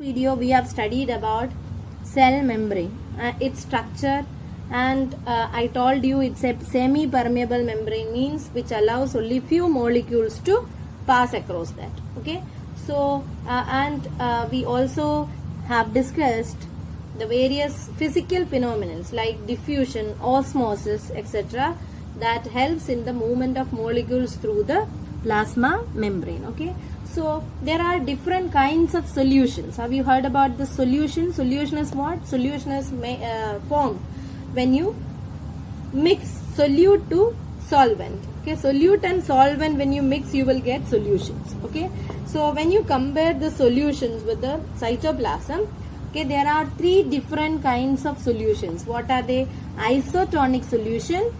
Video we have studied about cell membrane, its structure, and I told you it's a semi-permeable membrane, means which allows only few molecules to pass across that. Okay, so we also have discussed the various physical phenomena like diffusion, osmosis, etc. that helps in the movement of molecules through the plasma membrane. Okay, so there are different kinds of solutions. Have you heard about the solution? Solution is what? Solution is formed when you mix solute to solvent. Okay, solute and solvent, when you mix, you will get solutions. Okay, so when you compare the solutions with the cytoplasm, okay, there are three different kinds of solutions. What are they? Isotonic solution,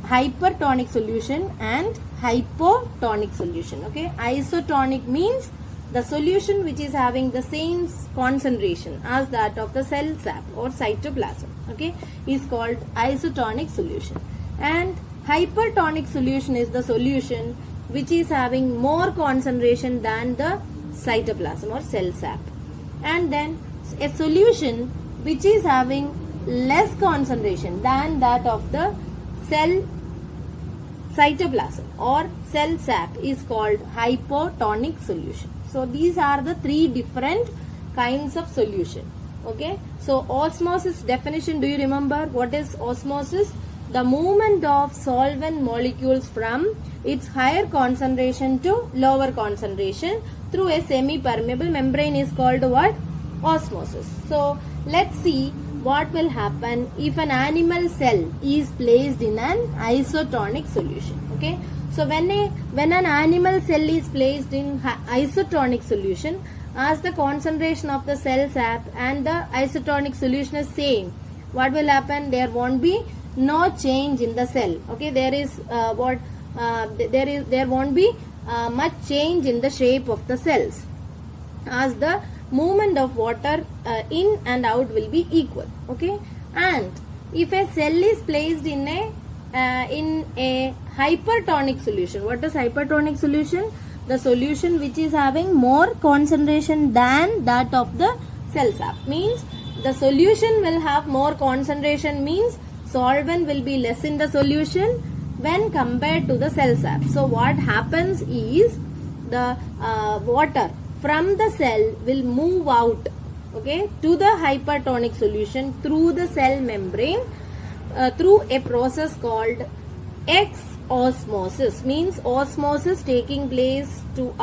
hypertonic solution, and hypotonic solution. Okay, isotonic means the solution which is having the same concentration as that of the cell sap or cytoplasm, okay, is called isotonic solution. And hypertonic solution is the solution which is having more concentration than the cytoplasm or cell sap. And then a solution which is having less concentration than that of the cell cytoplasm or cell sap is called hypotonic solution. So these are the three different kinds of solution. Okay, so osmosis definition, do you remember what is osmosis? The movement of solvent molecules from its higher concentration to lower concentration through a semi-permeable membrane is called what? Osmosis. So let's see what will happen if an animal cell is placed in an isotonic solution. Okay, so when an animal cell is placed in isotonic solution, as the concentration of the cell sap and the isotonic solution is same, what will happen? There won't be no change in the cell. Okay, there won't be much change in the shape of the cells, as the movement of water in and out will be equal. Okay, and if a cell is placed in a hypertonic solution, what is hypertonic solution? The solution which is having more concentration than that of the cell sap, means the solution will have more concentration, means solvent will be less in the solution when compared to the cell sap. So what happens is the water from the cell will move out, okay, to the hypertonic solution through the cell membrane through a process called exosmosis, means osmosis taking place to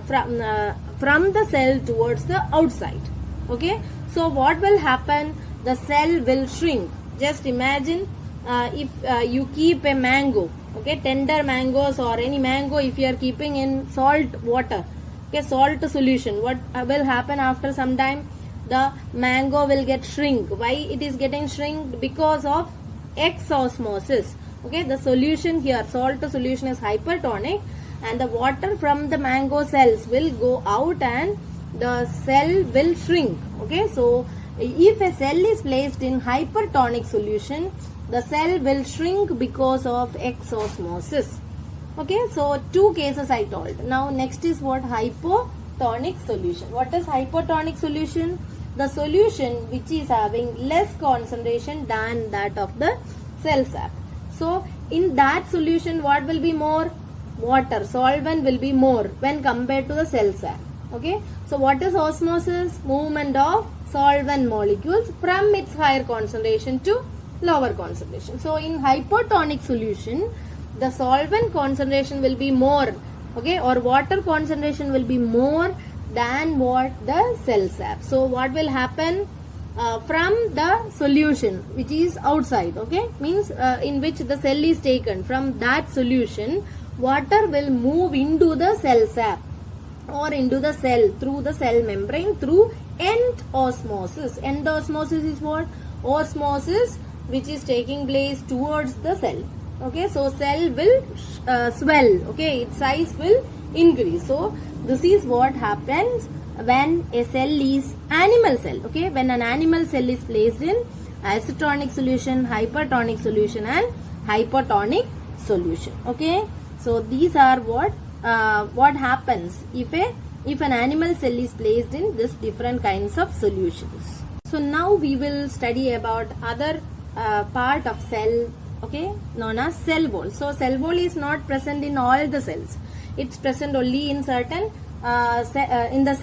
from the cell towards the outside. Okay, so what will happen? The cell will shrink. Just imagine if you keep a mango, okay, tender mangoes or any mango, if you are keeping in salt water, okay, salt solution, what will happen after some time? The mango will get shrink. Why it is getting shrink? Because of exosmosis. Okay, the solution here, salt solution, is hypertonic, and the water from the mango cells will go out and the cell will shrink. Okay, so if a cell is placed in hypertonic solution, the cell will shrink because of exosmosis. Okay, so two cases I told. Now next is what? Hypotonic solution. What is hypotonic solution? The solution which is having less concentration than that of the cell sap. So in that solution, what will be more? Water, solvent will be more when compared to the cell sap. Okay, so what is osmosis? Movement of solvent molecules from its higher concentration to lower concentration. So in hypotonic solution, the solvent concentration will be more, okay, or water concentration will be more than what the cell sap. So what will happen? From the solution which is outside, okay, means in which the cell is taken, from that solution water will move into the cell sap or into the cell through the cell membrane through endosmosis. Endosmosis is what? Osmosis which is taking place towards the cell. Okay, so cell will swell, okay, its size will increase. So this is what happens when a cell is animal cell. Okay, when an animal cell is placed in isotonic solution, hypertonic solution, and hypotonic solution. Okay, so these are what happens if a if an animal cell is placed in this different kinds of solutions. So now we will study about other part of cell, okay, known as cell wall. So cell wall is not present in all the cells. It's present only in certain in the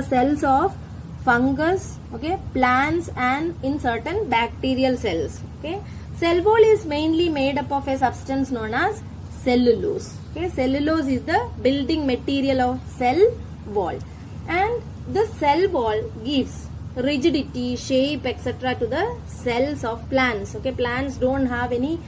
cells of fungus, okay, plants, and in certain bacterial cells. Okay, cell wall is mainly made up of a substance known as cellulose. Okay, cellulose is the building material of cell wall, and the cell wall gives rigidity, shape, etc. to the cells of plants. Okay, plants don't have any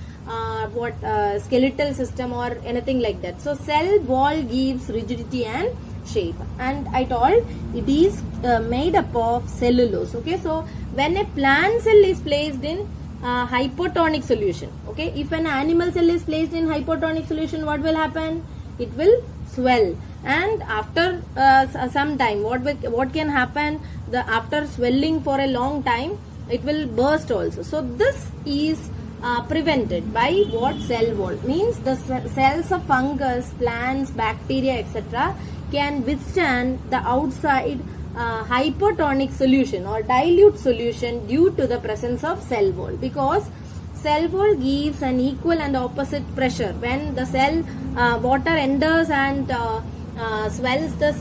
skeletal system or anything like that. So cell wall gives rigidity and shape, and I told it is made up of cellulose. Okay, so when a plant cell is placed in hypotonic solution, okay, if an animal cell is placed in hypotonic solution, what will happen? It will swell, and after some time, what can happen? After swelling for a long time, it will burst also. So this is prevented by what? Cell wall. Means the cells of fungus, plants, bacteria, etc. can withstand the outside hypotonic solution or dilute solution due to the presence of cell wall, because cell wall gives an equal and opposite pressure. When the cell water enters and swells the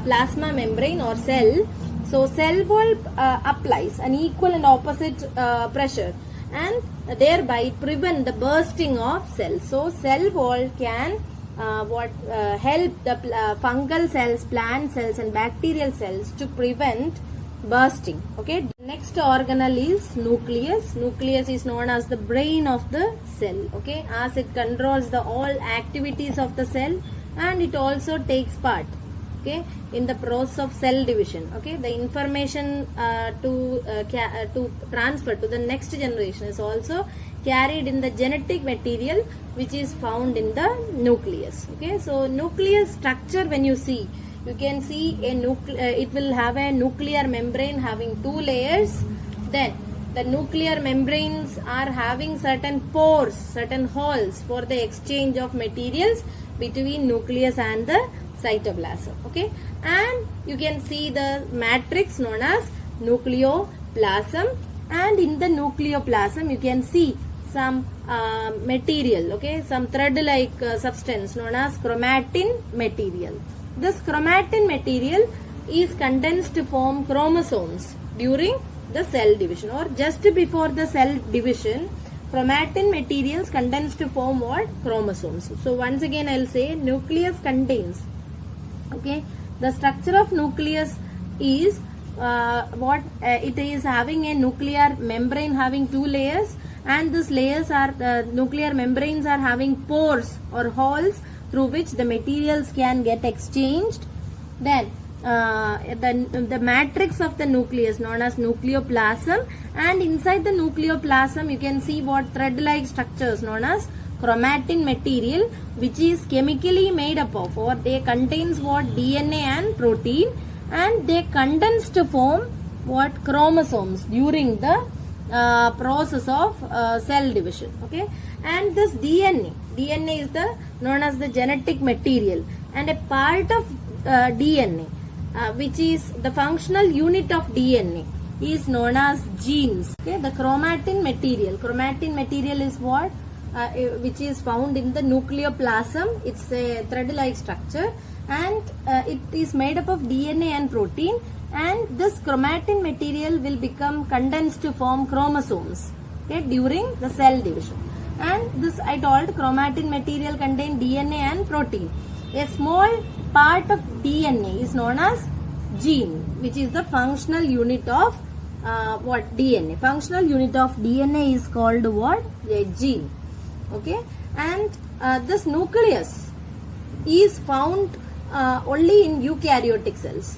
plasma membrane or cell, so cell wall applies an equal and opposite pressure, and thereby prevent the bursting of cells. So cell wall can help the fungal cells, plant cells, and bacterial cells to prevent bursting. Okay, next organelle is nucleus. Nucleus is known as the brain of the cell. Okay, as it controls the all activities of the cell, and it also takes part, okay, in the process of cell division. Okay, the information to transfer to the next generation is also carried in the genetic material which is found in the nucleus. Okay, so nucleus structure, when you see, you can see it will have a nuclear membrane having 2 layers. Then the nuclear membranes are having certain pores, certain holes for the exchange of materials between nucleus and the cytoplasm. Okay, and you can see the matrix known as nucleoplasm, and in the nucleoplasm you can see some material, okay, some thread-like substance known as chromatin material. This chromatin material is condensed to form chromosomes during the cell division, or just before the cell division. Chromatin materials condense to form what? Chromosomes. So once again I will say, nucleus contains, okay, the structure of nucleus is it is having a nuclear membrane having 2 layers, and these layers are nuclear membranes are having pores or holes through which the materials can get exchanged. Then the matrix of the nucleus known as nucleoplasm, and inside the nucleoplasm you can see what? Thread-like structures known as chromatin material, which is chemically made up of, or they contains what? DNA and protein, and they condense to form what? Chromosomes during the process of cell division. Okay, and this DNA is the known as the genetic material, and a part of DNA which is the functional unit of DNA is known as genes. Okay, the chromatin material is what? Which is found in the nucleoplasm. It's a thread-like structure, and it is made up of DNA and protein, and this chromatin material will become condensed to form chromosomes, okay, during the cell division. And this, I told, chromatin material contain DNA and protein. A small part of DNA is known as gene, which is the functional unit of DNA. Functional unit of DNA is called what? A gene. Okay, and this nucleus is found only in eukaryotic cells.